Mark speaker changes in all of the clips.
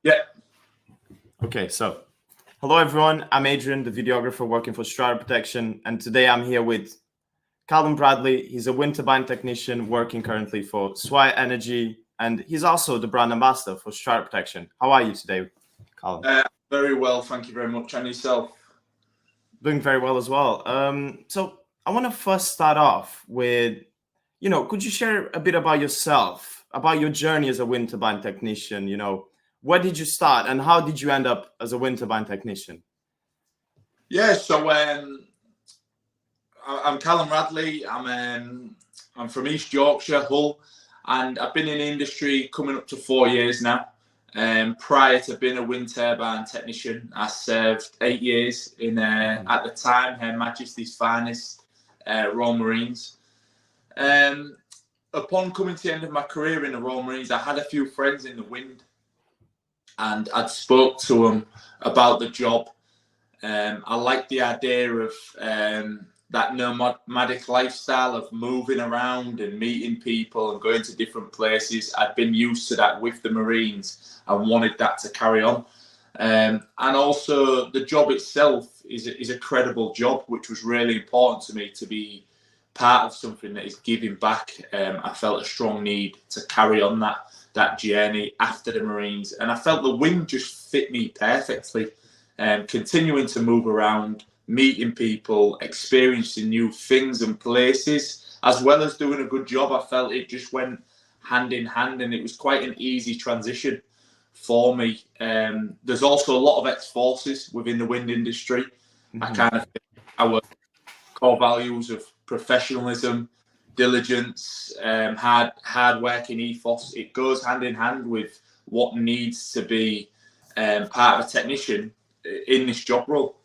Speaker 1: Yeah.
Speaker 2: Okay, so hello everyone. I'm Adrian, the videographer working for Strata Protection, and today I'm here with Kallum Bradley. He's a wind turbine technician working currently for Swire Energy, and he's also the brand ambassador for Strata Protection. How are you today, Kallum?
Speaker 1: Very well, thank you very much. And yourself?
Speaker 2: Doing very well as well. So I want to first start off with, could you share a bit about yourself, about your journey as a wind turbine technician? Where did you start and how did you end up as a wind turbine technician?
Speaker 1: Yeah, so I'm Kallum Bradley. I'm from East Yorkshire, Hull, and I've been in the industry coming up to 4 years now. Prior to being a wind turbine technician, I served 8 years in, at the time, Her Majesty's Finest, Royal Marines. Upon coming to the end of my career in the Royal Marines, I had a few friends in the wind, and I'd spoke to them about the job. I liked the idea of that nomadic lifestyle of moving around and meeting people and going to different places. I'd been used to that with the Marines and wanted that to carry on. And also the job itself is a credible job, which was really important to me to be part of something that is giving back. I felt a strong need to carry on that journey after the Marines, and I felt the wind just fit me perfectly. Continuing to move around, meeting people, experiencing new things and places, as well as doing a good job. I felt it just went hand in hand, and it was quite an easy transition for me. There's also a lot of ex-forces within the wind industry. I kind of think our core values of professionalism, diligence, hard working ethos, it goes hand in hand with what needs to be part of a technician in this job role.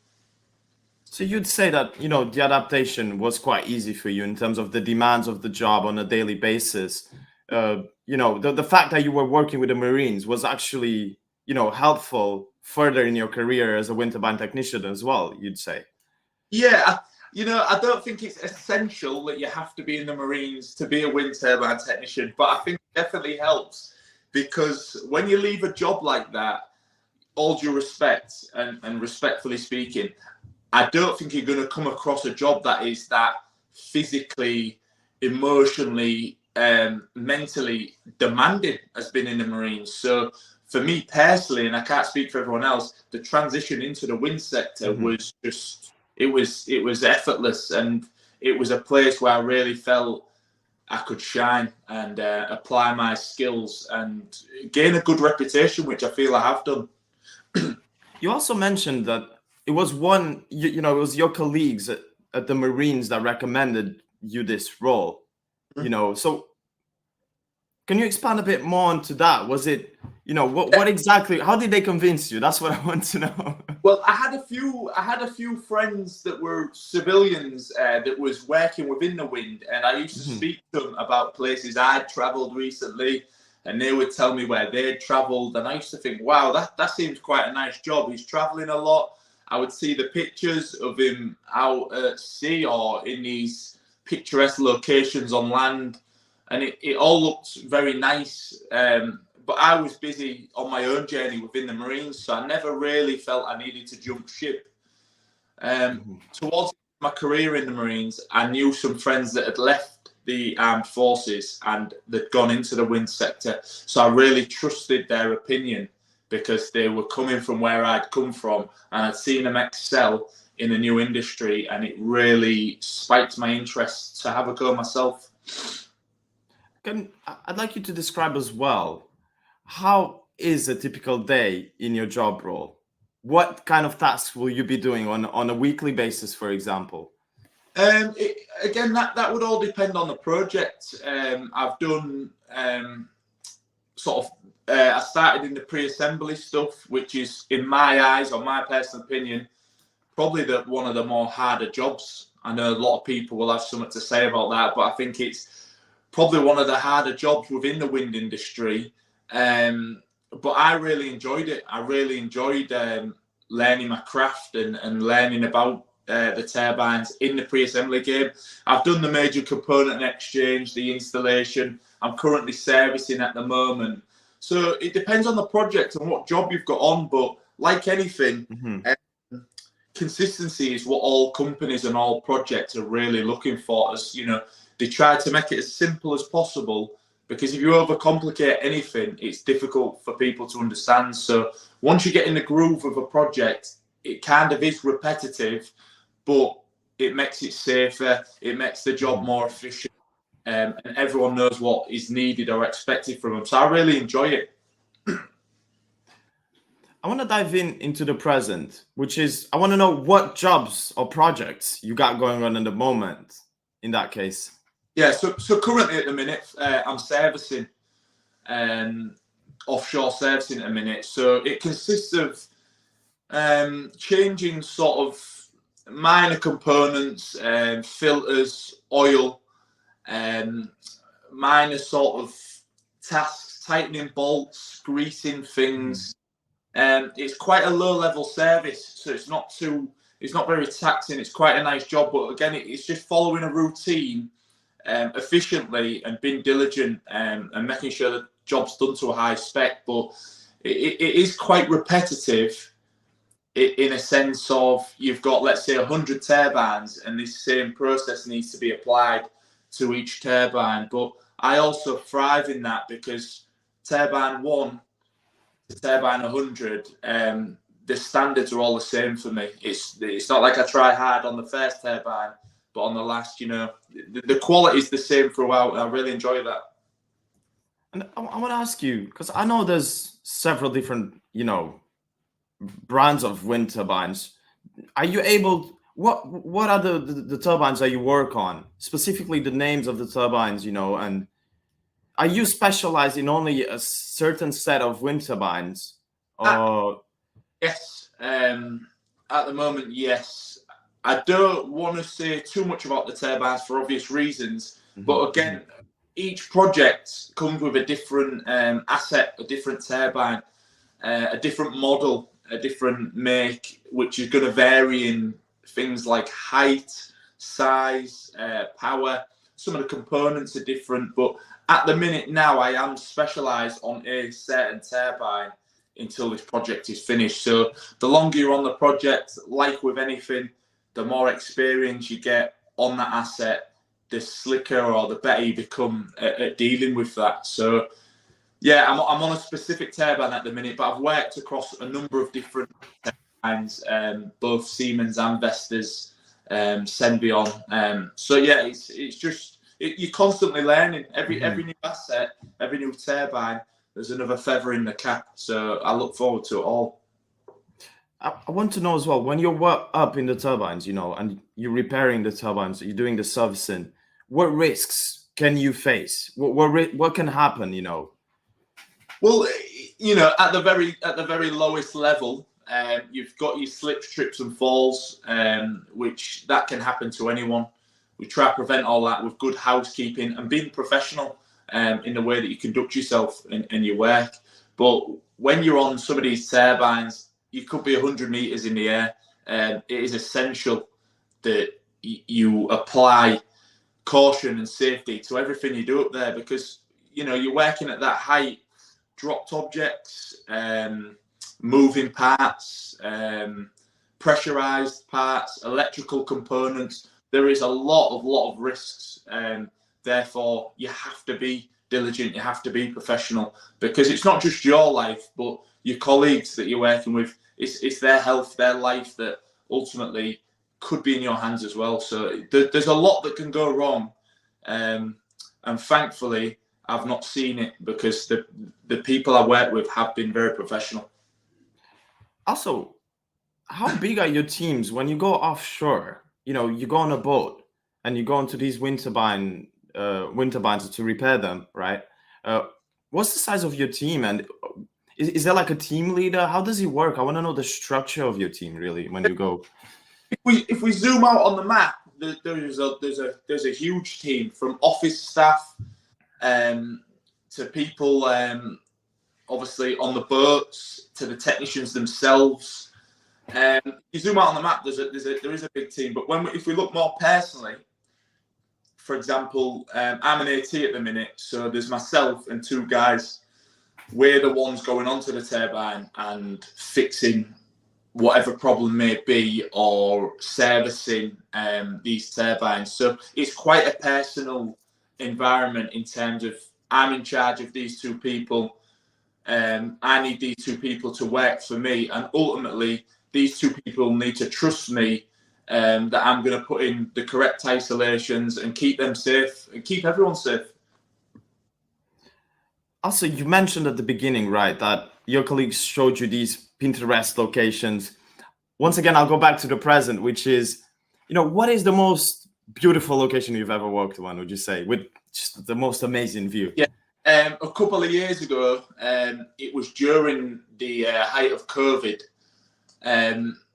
Speaker 2: So you'd say that, the adaptation was quite easy for you in terms of the demands of the job on a daily basis. The fact that you were working with the Marines was actually, helpful further in your career as a wind turbine technician as well, you'd say.
Speaker 1: Yeah, I don't think it's essential that you have to be in the Marines to be a wind turbine technician, but I think it definitely helps, because when you leave a job like that, all due respect and respectfully speaking, I don't think you're going to come across a job that is that physically, emotionally, mentally demanding as being in the Marines. So for me personally, and I can't speak for everyone else, the transition into the wind sector was just, it was effortless, and it was a place where I really felt I could shine and apply my skills and gain a good reputation, which I feel I have done.
Speaker 2: You also mentioned that it was it was your colleagues at the Marines that recommended you this role, so can you expand a bit more onto that? Was it, what exactly, how did they convince you? That's what I want to know.
Speaker 1: Well, I had a few friends that were civilians that was working within the wind, and I used to speak to them about places I'd travelled recently, and they would tell me where they'd travelled, and I used to think, wow, that seems quite a nice job. He's travelling a lot. I would see the pictures of him out at sea or in these picturesque locations on land, and it all looked very nice. But I was busy on my own journey within the Marines, so I never really felt I needed to jump ship. Towards my career in the Marines, I knew some friends that had left the armed forces and they'd gone into the wind sector. So I really trusted their opinion, because they were coming from where I'd come from, and I'd seen them excel in a new industry, and it really spiked my interest to have a go myself.
Speaker 2: I'd like you to describe as well, how is a typical day in your job role? What kind of tasks will you be doing on a weekly basis, for example?
Speaker 1: Again, that would all depend on the project. I've done I started in the pre-assembly stuff, which is, in my eyes, or my personal opinion, probably one of the more harder jobs. I know a lot of people will have something to say about that, but I think it's probably one of the harder jobs within the wind industry. But I really enjoyed it. I really enjoyed learning my craft and learning about the turbines in the pre-assembly game. I've done the major component exchange, the installation. I'm currently servicing at the moment. So it depends on the project and what job you've got on. But like anything, consistency is what all companies and all projects are really looking for. As you know, they try to make it as simple as possible, because if you overcomplicate anything, it's difficult for people to understand. So once you get in the groove of a project, it kind of is repetitive, but it makes it safer. It makes the job more efficient, and everyone knows what is needed or expected from them. So I really enjoy it.
Speaker 2: I want to dive into the present, which is, I want to know what jobs or projects you got going on in the moment, in that case.
Speaker 1: Yeah, so currently at the minute, I'm servicing, offshore servicing at the minute. So it consists of changing sort of minor components, filters, oil, minor sort of tasks, tightening bolts, greasing things. It's quite a low-level service, so it's not very taxing. It's quite a nice job, but again, it's just following a routine efficiently and being diligent, and making sure the job's done to a high spec. But it is quite repetitive in a sense of, you've got, let's say, 100 turbines, and this same process needs to be applied to each turbine. But I also thrive in that, because turbine 1 to turbine 100, the standards are all the same for me. It's not like I try hard on the first turbine, but on the last, you know, the quality is the same throughout. I really enjoy that.
Speaker 2: And I want to ask you, because I know there's several different, you know, brands of wind turbines. Are you able? What are the turbines that you work on? Specifically, the names of the turbines, you know, and are you specialized in only a certain set of wind turbines? Or
Speaker 1: yes, at the moment, yes. I don't want to say too much about the turbines for obvious reasons, but again, each project comes with a different asset, a different turbine, a different model, a different make, which is going to vary in things like height, size, power. Some of the components are different, but at the minute now, I am specialised on a certain turbine until this project is finished. So the longer you're on the project, like with anything, the more experience you get on that asset, the slicker or the better you become at dealing with that. So yeah, I'm on a specific turbine at the minute, but I've worked across a number of different turbines, both Siemens and Vestas, Senvion. So yeah, it's just, you're constantly learning. Every new asset, every new turbine, there's another feather in the cap. So I look forward to it all.
Speaker 2: I want to know as well, when you're up in the turbines, you know, and you're repairing the turbines, you're doing the servicing, what risks can you face? What can happen, you know?
Speaker 1: Well, you know, at the very lowest level, you've got your slips, trips, and falls, which that can happen to anyone. We try to prevent all that with good housekeeping and being professional in the way that you conduct yourself in your work. But when you're on some of these turbines, you could be 100 meters in the air. It is essential that you apply caution and safety to everything you do up there, because you know you're working at that height. Dropped objects, moving parts, pressurized parts, electrical components. There is a lot of risks. Therefore, you have to be diligent. You have to be professional, because it's not just your life, but your colleagues that you're working with. It's their health, their life that ultimately could be in your hands as well. So there's a lot that can go wrong, and thankfully, I've not seen it, because the people I work with have been very professional.
Speaker 2: Also, how big are your teams when you go offshore? You know, you go on a boat and you go into these wind turbines to repair them, right? What's the size of your team, and is there like a team leader? How does it work? I want to know the structure of your team really when you go.
Speaker 1: If we zoom out on the map, there's a huge team, from office staff to people obviously on the boats, to the technicians themselves. You zoom out on the map, there is a big team. But if we look more personally, for example, I'm an AT at the minute, so there's myself and two guys we're the ones going onto the turbine and fixing whatever problem may be, or servicing these turbines. So it's quite a personal environment in terms of I'm in charge of these two people. I need these two people to work for me, and ultimately these two people need to trust me that I'm going to put in the correct isolations and keep them safe and keep everyone safe.
Speaker 2: Also, you mentioned at the beginning, right, that your colleagues showed you these Pinterest locations. Once again, I'll go back to the present, which is, what is the most beautiful location you've ever worked on, would you say, with just the most amazing view?
Speaker 1: Yeah. A couple of years ago, it was during the height of COVID,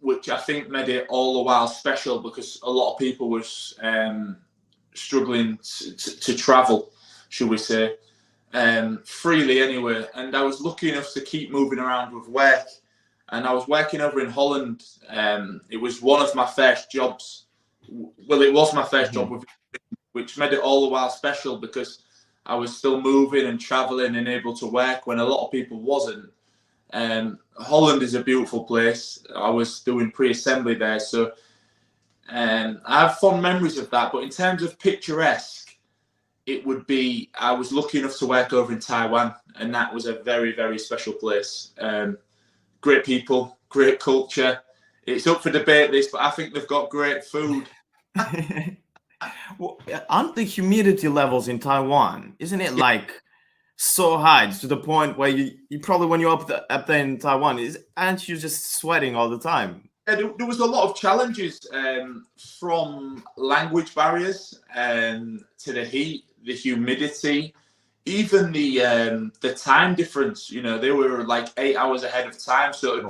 Speaker 1: which I think made it all the while special because a lot of people was struggling to travel, should we say, freely anyway. And I was lucky enough to keep moving around with work. And I was working over in Holland. It was one of my first jobs. Well, it was my first job, which made it all the while special because I was still moving and traveling and able to work when a lot of people wasn't. Holland is a beautiful place. I was doing pre-assembly there, so I have fond memories of that. But in terms of picturesque, it would be, I was lucky enough to work over in Taiwan, and that was a very, very special place. Great people, great culture. It's up for debate, this, but I think they've got great food.
Speaker 2: Well, aren't the humidity levels in Taiwan, isn't it like so high to the point where you probably, when you're up there in Taiwan, aren't you just sweating all the time?
Speaker 1: There was a lot of challenges from language barriers to the heat, the humidity, even the time difference. They were like 8 hours ahead of time, so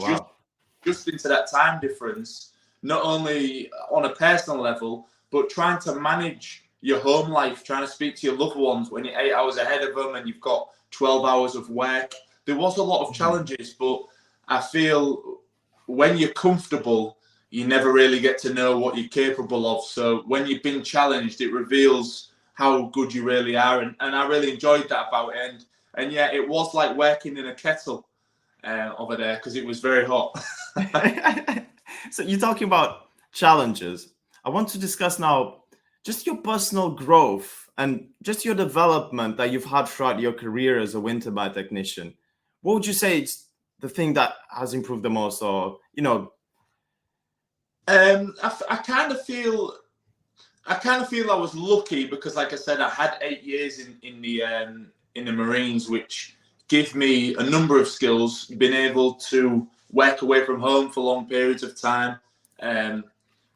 Speaker 1: just into that time difference, not only on a personal level, but trying to manage your home life, trying to speak to your loved ones when you're 8 hours ahead of them and you've got 12 hours of work. There was a lot of challenges, but I feel when you're comfortable, you never really get to know what you're capable of. So when you've been challenged, it reveals how good you really are. And I really enjoyed that about it. And yeah, it was like working in a kettle over there because it was very hot.
Speaker 2: So you're talking about challenges. I want to discuss now just your personal growth and just your development that you've had throughout your career as a wind turbine technician. What would you say is the thing that has improved the most, or
Speaker 1: I kind of feel I was lucky because, like I said, I had 8 years in the Marines, which give me a number of skills. Been able to work away from home for long periods of time,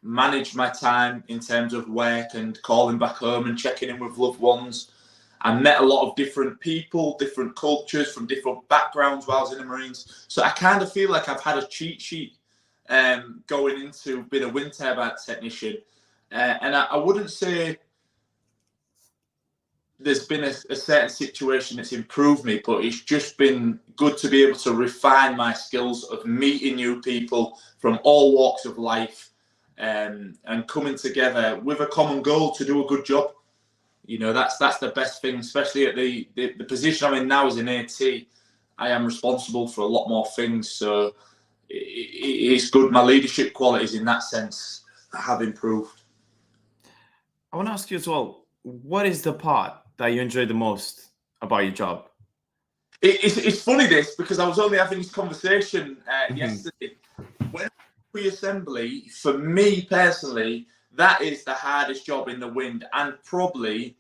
Speaker 1: manage my time in terms of work and calling back home and checking in with loved ones. I met a lot of different people, different cultures from different backgrounds while I was in the Marines. So I kind of feel like I've had a cheat sheet going into being a wind turbine technician. And I wouldn't say there's been a certain situation that's improved me, but it's just been good to be able to refine my skills of meeting new people from all walks of life and coming together with a common goal to do a good job. That's the best thing, especially at the position I'm in now as an AT. I am responsible for a lot more things, so it's good. My leadership qualities in that sense have improved.
Speaker 2: I want to ask you as well, what is the part that you enjoy the most about your job?
Speaker 1: It's funny this, because I was only having this conversation yesterday. When pre-assembly, for me personally, that is the hardest job in the wind and probably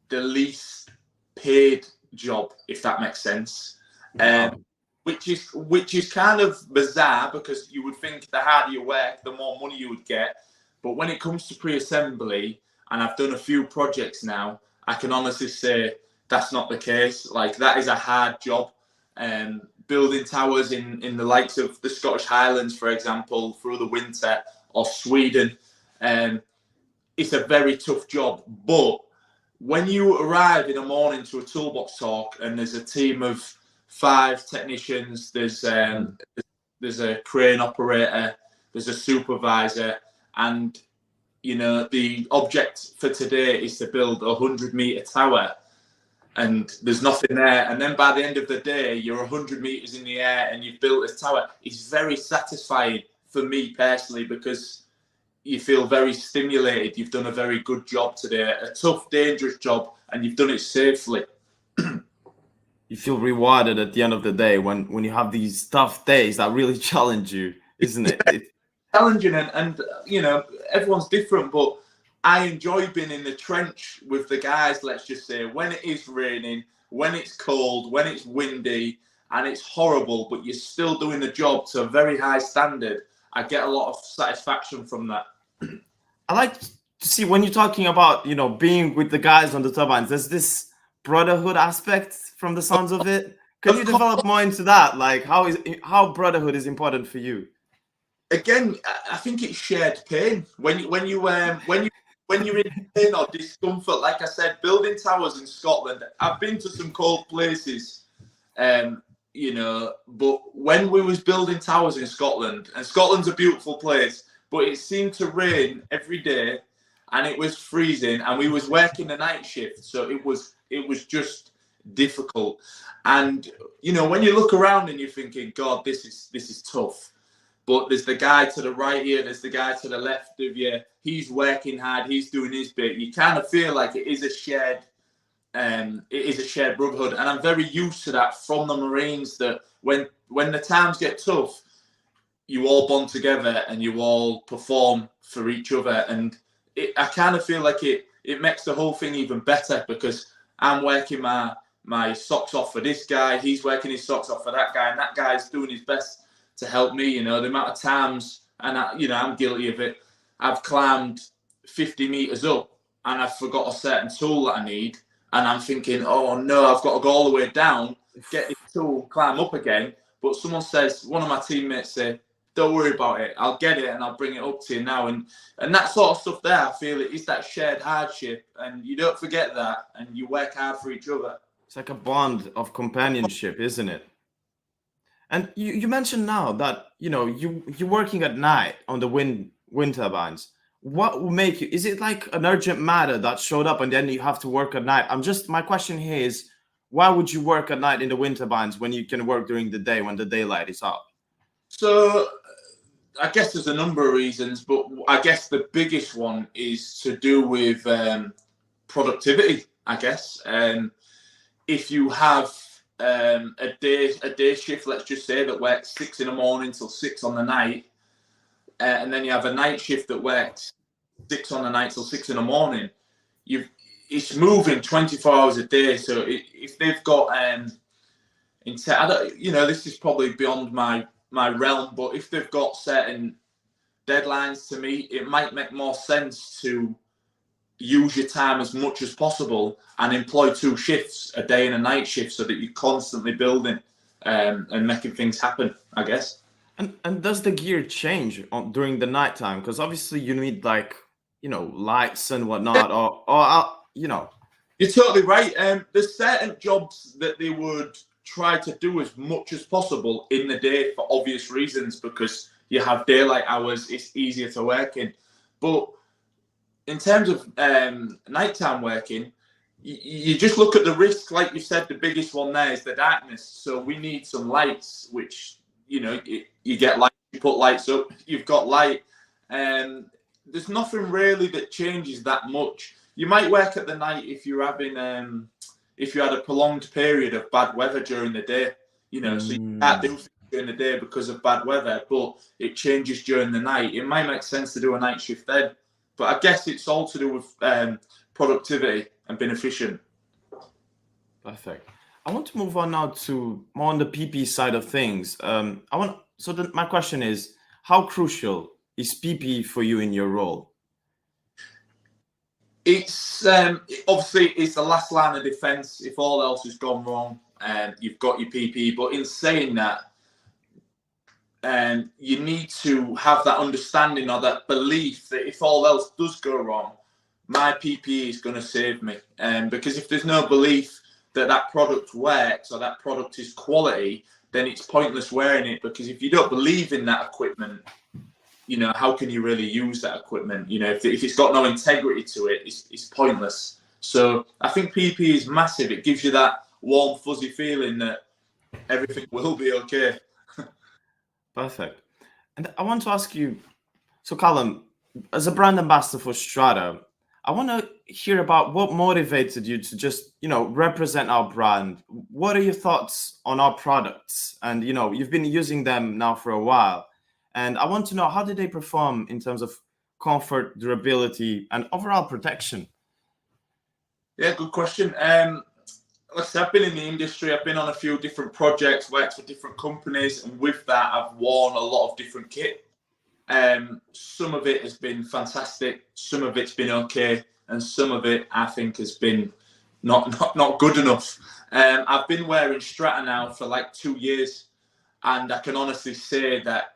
Speaker 1: the least paid job, if that makes sense.
Speaker 2: Wow.
Speaker 1: Which is kind of bizarre, because you would think the harder you work, the more money you would get. But when it comes to pre-assembly, and I've done a few projects now, I can honestly say that's not the case. Like, that is a hard job. Building towers in the likes of the Scottish Highlands, for example, through the winter, or Sweden, it's a very tough job. But when you arrive in the morning to a toolbox talk and there's a team of 5 technicians, there's a crane operator, there's a supervisor, and the object for today is to build a 100-meter tower. and there's nothing there. And then by the end of the day, you're 100 meters in the air and you've built this tower. It's very satisfying for me personally, because you feel very stimulated. You've done a very good job today, a tough, dangerous job, and you've done it safely.
Speaker 2: You feel rewarded at the end of the day when you have these tough days that really challenge you, isn't it?
Speaker 1: It's challenging, and you know, everyone's different, but I enjoy being in the trench with the guys, let's just say, when it is raining, when it's cold, when it's windy, and it's horrible, but you're still doing the job to a very high standard. I get a lot of satisfaction from that.
Speaker 2: I like to see when you're talking about, you know, being with the guys on the turbines, there's this brotherhood aspect from the sounds of it. Can you develop more into that? Like how brotherhood is important for you?
Speaker 1: Again, I think it's shared pain. When you're in pain or discomfort, like I said, building towers in Scotland, I've been to some cold places, you know, but when we was building towers in Scotland, and Scotland's a beautiful place, but it seemed to rain every day, and it was freezing, and we was working the night shift, so it was just difficult. And you know, when you look around and you're thinking, God, this is tough, but there's the guy to the right here, there's the guy to the left of you, he's working hard, he's doing his bit. You kind of feel like it is a shared brotherhood, and I'm very used to that from the Marines, that when the times get tough, you all bond together and you all perform for each other. And I kind of feel like it makes the whole thing even better, because I'm working my socks off for this guy, he's working his socks off for that guy, and that guy's doing his best to help me. You know, the amount of times, and I'm guilty of it, I've climbed 50 meters up and I've forgot a certain tool that I need, and I'm thinking, oh no, I've got to go all the way down, get this tool, climb up again. But someone says, one of my teammates say, don't worry about it, I'll get it and I'll bring it up to you now. And that sort of stuff there, I feel it is that shared hardship, and you don't forget that, and you work hard for each other.
Speaker 2: It's like a bond of companionship, isn't it? And you mentioned now that, you know, you're working at night on the wind turbines. What will make you, is it like an urgent matter that showed up and then you have to work at night? My question here is, why would you work at night in the wind turbines when you can work during the day when the daylight is out?
Speaker 1: So I guess there's a number of reasons, but I guess the biggest one is to do with productivity, I guess. If you have a day shift, let's just say, that works 6 in the morning till 6 on the night, and then you have a night shift that works 6 on the night till 6 in the morning, it's moving 24 hours a day. So if they've got this is probably beyond my realm, but if they've got certain deadlines to meet, it might make more sense to use your time as much as possible and employ 2 shifts, a day and a night shift, so that you're constantly building and making things happen, I guess.
Speaker 2: And does the gear change during the nighttime? Because obviously you need, like, you know, lights and whatnot, or you know.
Speaker 1: You're totally right. There's certain jobs that they would try to do as much as possible in the day for obvious reasons, because you have daylight hours, it's easier to work in. But in terms of nighttime working, you just look at the risk. Like you said, the biggest one there is the darkness. So we need some lights, which, you know, you get light, you put lights up, you've got light. There's nothing really that changes that much. You might work at the night if you're having if you had a prolonged period of bad weather during the day, you know, so you can't do things during the day because of bad weather, but it changes during the night. It might make sense to do a night shift then. But I guess it's all to do with productivity and being efficient.
Speaker 2: Perfect. I want to move on now to more on the PP side of things. My question is, how crucial is PP for you in your role?
Speaker 1: It's obviously it's the last line of defence. If all else has gone wrong, you've got your PP. But in saying that, you need to have that understanding or that belief that if all else does go wrong, my PPE is going to save me. Because if there's no belief that that product works or that product is quality, then it's pointless wearing it. Because if you don't believe in that equipment, you know, how can you really use that equipment? You know, if it's got no integrity to it, it's pointless. So I think PP is massive. It gives you that warm, fuzzy feeling that everything will be okay.
Speaker 2: Perfect. And I want to ask you, so Kallum, as a brand ambassador for Strata, I want to hear about what motivated you to just, represent our brand. What are your thoughts on our products? And, you've been using them now for a while. And I want to know, how did they perform in terms of comfort, durability, and overall protection?
Speaker 1: Yeah, good question. Like I said, I've been in the industry. I've been on a few different projects, worked for different companies, and with that, I've worn a lot of different kit. Some of it has been fantastic, some of it's been okay, and some of it I think has been not good enough. I've been wearing Strata now for like 2 years, and I can honestly say that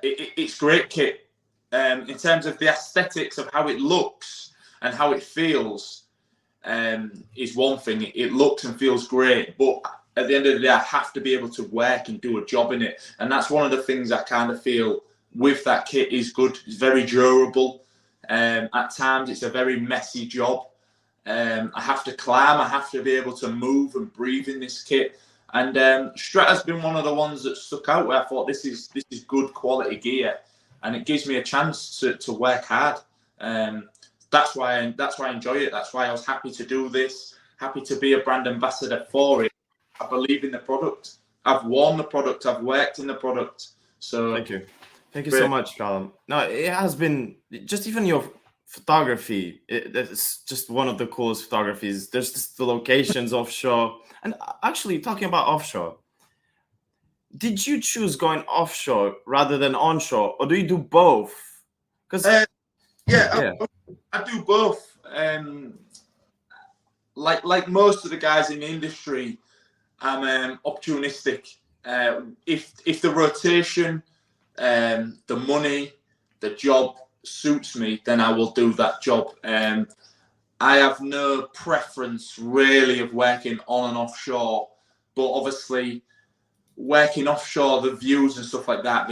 Speaker 1: it's great kit. In terms of the aesthetics of how it looks and how it feels, is one thing. It looks and feels great, but at the end of the day, I have to be able to work and do a job in it, and that's one of the things I kind of feel with that kit is good. It's very durable. At times, it's a very messy job. I have to climb. I have to be able to move and breathe in this kit. And Strata's been one of the ones that stuck out where I thought this is good quality gear, and it gives me a chance to work hard. That's why I enjoy it. That's why I was happy to do this. Happy to be a brand ambassador for it. I believe in the product. I've worn the product. I've worked in the product. So
Speaker 2: thank you so much, Kallum. No, it has been just even your photography. It's just one of the coolest photographies. There's just the locations offshore, and actually talking about offshore. Did you choose going offshore rather than onshore, or do you do both? Because
Speaker 1: I do both. Like most of the guys in the industry, I'm opportunistic. If the rotation, the money, the job suits me, then I will do that job. I have no preference really of working on and offshore, but obviously working offshore, the views and stuff like that,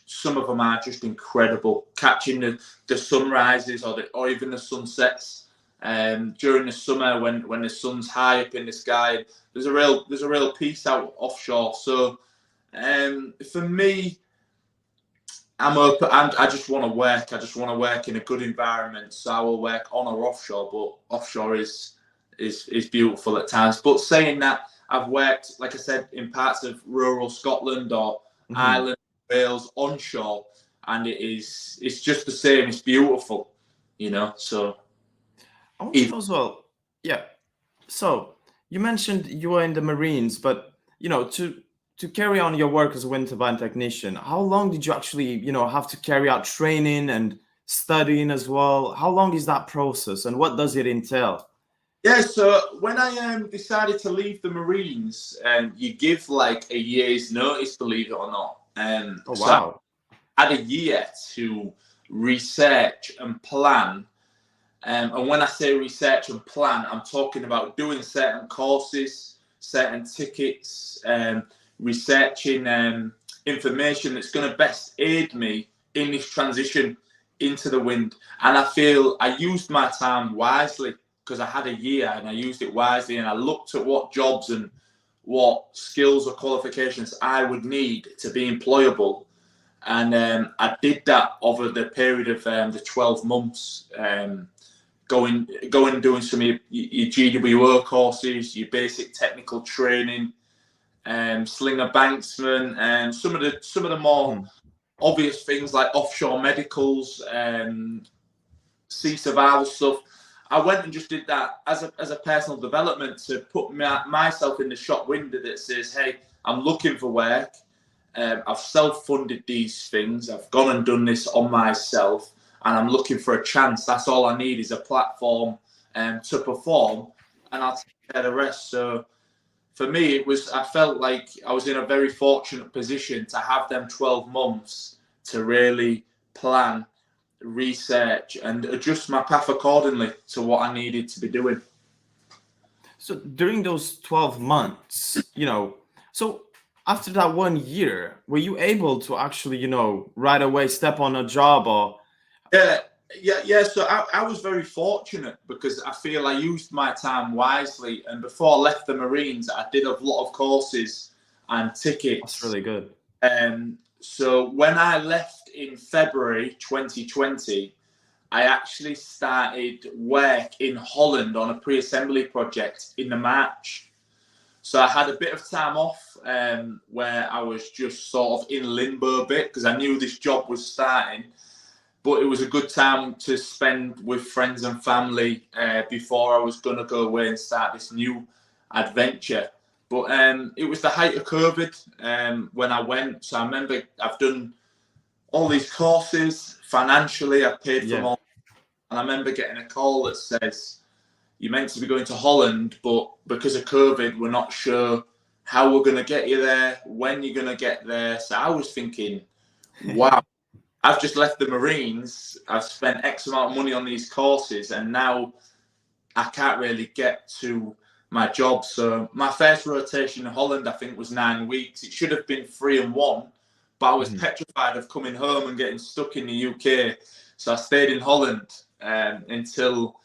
Speaker 1: some of them are just incredible. Catching the sunrises or even the sunsets during the summer when the sun's high up in the sky. There's a real peace out offshore. So for me, I'm open. I just want to work. I just want to work in a good environment. So I will work on or offshore, but offshore is beautiful at times. But saying that, I've worked, like I said, in parts of rural Scotland or Ireland, Wales, onshore, and it's just the same. It's beautiful, So
Speaker 2: I want to know as well. Yeah. So you mentioned you were in the Marines, but to carry on your work as a wind turbine technician, how long did you actually, have to carry out training and studying as well? How long is that process, and what does it entail?
Speaker 1: Yeah, so when I decided to leave the Marines, you give like a year's notice, believe it or not.
Speaker 2: Oh, wow.
Speaker 1: So I had a year to research and plan. And when I say research and plan, I'm talking about doing certain courses, certain tickets, researching information that's going to best aid me in this transition into the wind. And I feel I used my time wisely because I had a year and I used it wisely, and I looked at what jobs and what skills or qualifications I would need to be employable. And I did that over the period of the 12 months, going and doing some of your GWO courses, your basic technical training, slinger banksman, and some of the more obvious things like offshore medicals, sea survival stuff. I went and just did that as a personal development to put myself in the shop window that says, hey, I'm looking for work. I've self-funded these things. I've gone and done this on myself, and I'm looking for a chance. That's all I need is a platform to perform, and I'll take care of the rest. So for me, I felt like I was in a very fortunate position to have them 12 months to really plan, research, and adjust my path accordingly to what I needed to be doing.
Speaker 2: So during those 12 months, so after that 1 year, were you able to actually, right away step on a job or?
Speaker 1: Yeah, Yeah. So I was very fortunate because I feel I used my time wisely. And before I left the Marines, I did a lot of courses and tickets.
Speaker 2: That's really good.
Speaker 1: So when I left in February 2020, I actually started work in Holland on a pre-assembly project in the March. So I had a bit of time off where I was just sort of in limbo a bit because I knew this job was starting. But it was a good time to spend with friends and family before I was going to go away and start this new adventure. But it was the height of COVID when I went. So I remember I've done all these courses financially. I paid for them all. And I remember getting a call that says, you're meant to be going to Holland, but because of COVID, we're not sure how we're going to get you there, when you're going to get there. So I was thinking, wow, I've just left the Marines. I've spent X amount of money on these courses, and now I can't really get to my job. So my first rotation in Holland, I think, was 9 weeks. It should have been 3 and 1, but I was petrified of coming home and getting stuck in the UK. So I stayed in Holland until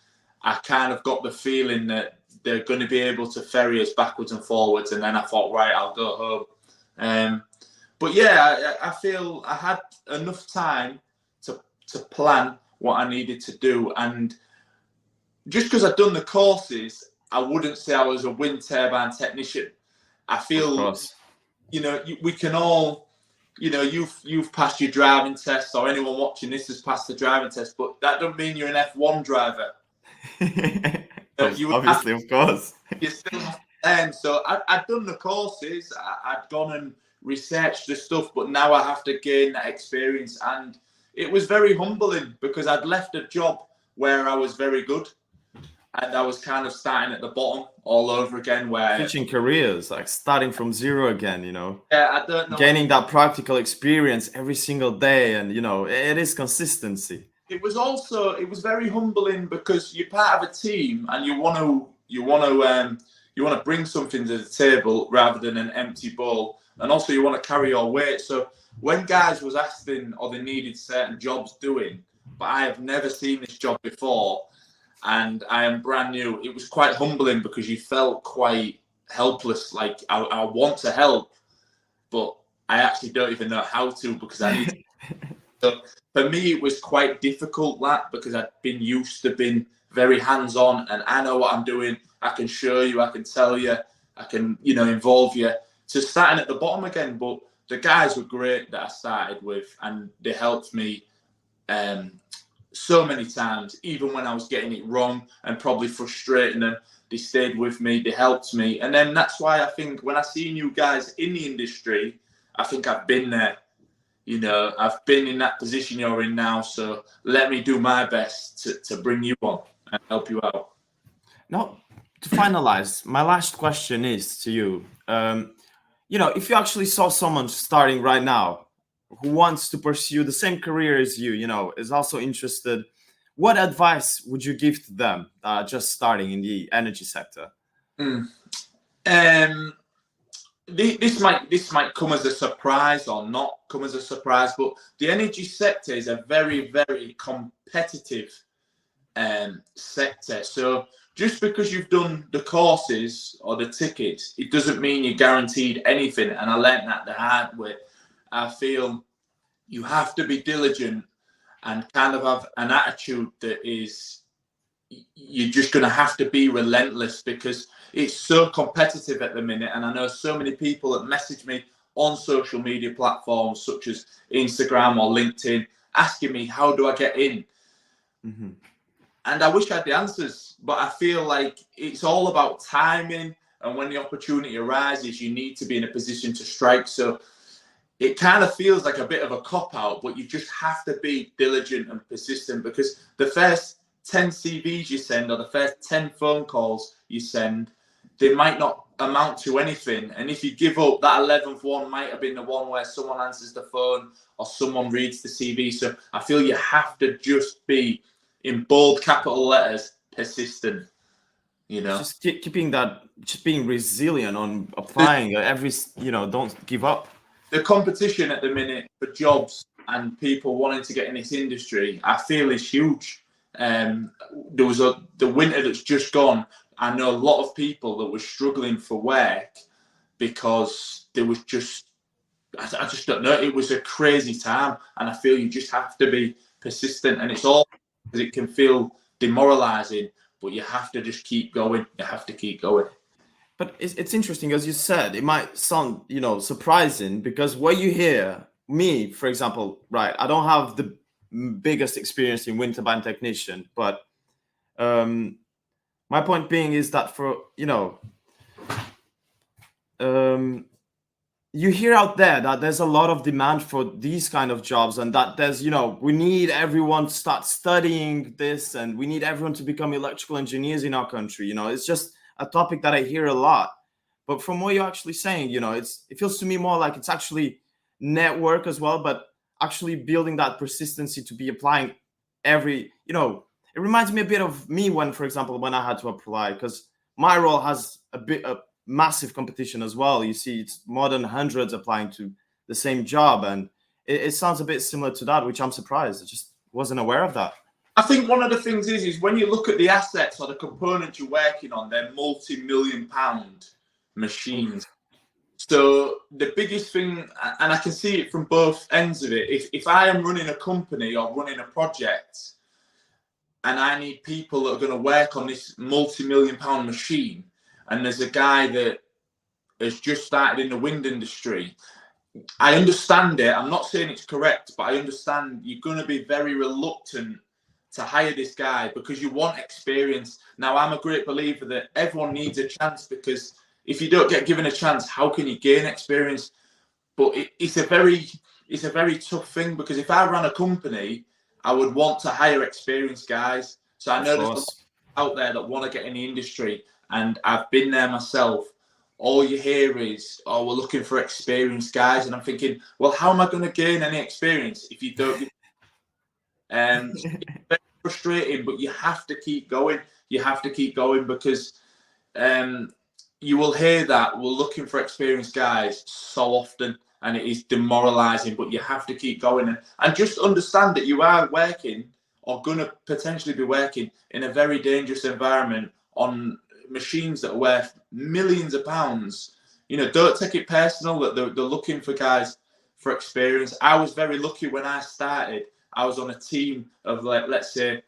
Speaker 1: I kind of got the feeling that they're going to be able to ferry us backwards and forwards. And then I thought, right, I'll go home. But yeah, I feel I had enough time to plan what I needed to do. And just because I'd done the courses, I wouldn't say I was a wind turbine technician. I feel, we can all, you've passed your driving test, or anyone watching this has passed the driving test, but that doesn't mean you're an F1 driver.
Speaker 2: Obviously, of course.
Speaker 1: You still have to learn. So I'd done the courses. I'd gone and researched the stuff, but now I have to gain that experience. And it was very humbling because I'd left a job where I was very good, and I was kind of starting at the bottom all over again. Where
Speaker 2: switching careers, like starting from zero again,
Speaker 1: Yeah, I don't know.
Speaker 2: Gaining that practical experience every single day, and it is consistency.
Speaker 1: It was very humbling because you're part of a team and you want to bring something to the table rather than an empty bowl, and also you want to carry your weight. So when guys was asking or they needed certain jobs doing, but I have never seen this job before and I am brand new, it was quite humbling because you felt quite helpless. Like I want to help, but I actually don't even know how to because I need to. So for me, it was quite difficult because I'd been used to being very hands-on and I know what I'm doing. I can show you, I can tell you, I can, involve you, to starting at the bottom again. But the guys were great that I started with, and they helped me so many times, even when I was getting it wrong and probably frustrating them. They stayed with me, they helped me. And then that's why I think when I see you guys in the industry, I think I've been there. I've been in that position you're in now, so let me do my best to bring you on and help you out.
Speaker 2: Now, to finalize, my last question is to you. If you actually saw someone starting right now who wants to pursue the same career as you, is also interested, what advice would you give to them just starting in the energy sector?
Speaker 1: This might come as a surprise or not come as a surprise, but the energy sector is a very, very competitive sector. So just because you've done the courses or the tickets, it doesn't mean you're guaranteed anything. And I learned that the hard way. I feel you have to be diligent and kind of have an attitude that is, you're just going to have to be relentless because it's so competitive at the minute. And I know so many people that message me on social media platforms such as Instagram or LinkedIn asking me, how do I get in? Mm-hmm. And I wish I had the answers, but I feel like it's all about timing. And when the opportunity arises, you need to be in a position to strike. So it kind of feels like a bit of a cop-out, but you just have to be diligent and persistent because the first 10 CVs you send or the first 10 phone calls you send, they might not amount to anything. And if you give up, that 11th one might have been the one where someone answers the phone or someone reads the CV. So I feel you have to just be, in bold capital letters, persistent.
Speaker 2: Just keeping that, just being resilient on applying every, don't give up.
Speaker 1: The competition at the minute for jobs and people wanting to get in this industry, I feel is huge. There was the winter that's just gone. I know a lot of people that were struggling for work because there was just, I just don't know. It was a crazy time, and I feel you just have to be persistent, and it's all because it can feel demoralizing, but you have to just keep going. You have to keep going.
Speaker 2: But it's interesting, as you said, it might sound, surprising, because what you hear, me, for example, right, I don't have the biggest experience in wind turbine technician, but my point being is that you hear out there that there's a lot of demand for these kind of jobs, and that there's, we need everyone to start studying this, and we need everyone to become electrical engineers in our country. It's just a topic that I hear a lot. But from what you're actually saying, it feels to me more like it's actually network as well, but actually building that persistency to be applying every, it reminds me a bit of me when, for example, when I had to apply, because my role has a massive competition as well. You see, it's more than hundreds applying to the same job, and it sounds a bit similar to that, which I'm surprised. I just wasn't aware of that.
Speaker 1: I think one of the things is when you look at the assets or the components you're working on, they're multi-million-pound machines. So the biggest thing, and I can see it from both ends of it, if I am running a company or running a project and I need people that are going to work on this multi-million-pound machine, and there's a guy that has just started in the wind industry, I understand it. I'm not saying it's correct, but I understand you're going to be very reluctant to hire this guy because you want experience. Now, I'm a great believer that everyone needs a chance, because if you don't get given a chance, how can you gain experience? But it's a very tough thing, because if I ran a company, I would want to hire experienced guys. So I know there's a lot out there that want to get in the industry, and I've been there myself. All you hear is, "Oh, we're looking for experienced guys," and I'm thinking, well, how am I going to gain any experience if you don't? It's very frustrating, but you have to keep going. You have to keep going, because you will hear that we're looking for experienced guys so often, and it is demoralizing, but you have to keep going, and just understand that you are working, or going to potentially be working, in a very dangerous environment on machines that are worth millions of pounds. Don't take it personal that they're looking for guys for experience. I was very lucky when I started. I was on a team of, let's say,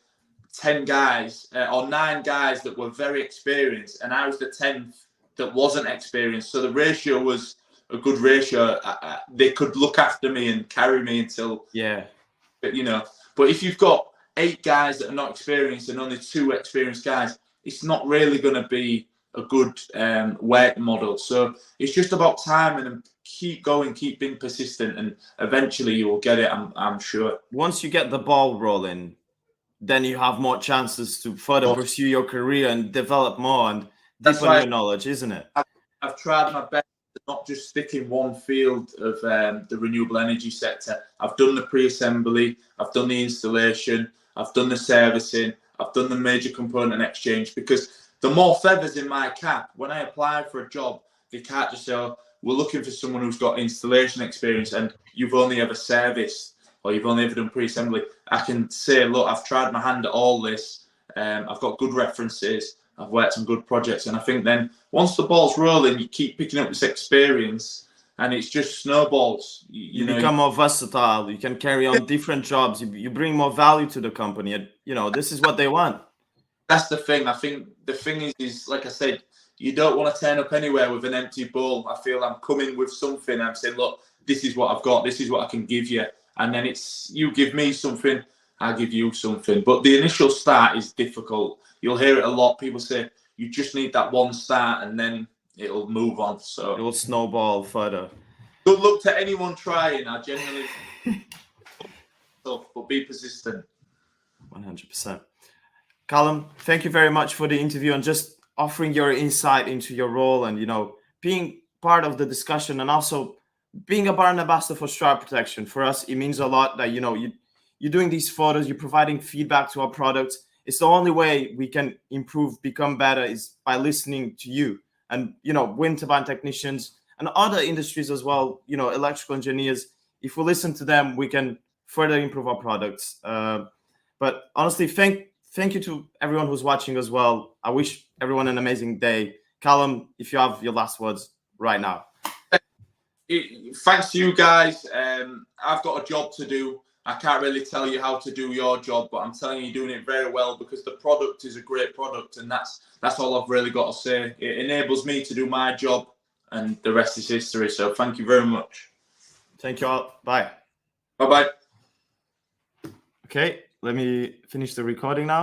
Speaker 1: 10 guys or 9 guys that were very experienced, and I was the 10th that wasn't experienced. So the ratio was a good ratio. They could look after me and carry me until, but if you've got 8 guys that are not experienced and only 2 experienced guys, it's not really going to be a good work model. So it's just about timing, and keep going, keep being persistent, and eventually you will get it, I'm sure.
Speaker 2: Once you get the ball rolling, then you have more chances to further pursue your career and develop more and deepen your knowledge, isn't it?
Speaker 1: I've tried my best to not just stick in one field of the renewable energy sector. I've done the pre-assembly, I've done the installation, I've done the servicing, I've done the major component exchange, because the more feathers in my cap, when I apply for a job, they can't just say, "Oh, we're looking for someone who's got installation experience and you've only ever serviced, or you've only ever done pre-assembly." I can say, "Look, I've tried my hand at all this. I've got good references. I've worked on good projects." And I think then once the ball's rolling, you keep picking up this experience, and it's just snowballs.
Speaker 2: You become more versatile. You can carry on different jobs. You bring more value to the company. And, this is what they want.
Speaker 1: That's the thing. I think the thing is, like I said, you don't want to turn up anywhere with an empty bowl. I feel I'm coming with something. I'm saying, "Look, this is what I've got. This is what I can give you." And then it's, you give me something, I give you something. But the initial start is difficult. You'll hear it a lot. People say you just need that one start, and then it'll move on. So
Speaker 2: it will snowball further.
Speaker 1: Good luck to anyone trying. I genuinely tough, but be persistent.
Speaker 2: 100%. Kallum, thank you very much for the interview and just offering your insight into your role, and being part of the discussion, and also being a brand ambassador for Strike Protection. For us, it means a lot that you're doing these photos, you're providing feedback to our products. It's the only way we can improve, become better, is by listening to you. And wind turbine technicians and other industries as well, electrical engineers, if we listen to them, we can further improve our products. But honestly, thank you to everyone who's watching as well. I wish everyone an amazing day. Kallum, if you have your last words right now.
Speaker 1: Thanks to you guys. I've got a job to do. I can't really tell you how to do your job, but I'm telling you, you're doing it very well, because the product is a great product, and that's all I've really got to say. It enables me to do my job, and the rest is history. So thank you very much.
Speaker 2: Thank you all. Bye.
Speaker 1: Bye-bye.
Speaker 2: Okay, let me finish the recording now.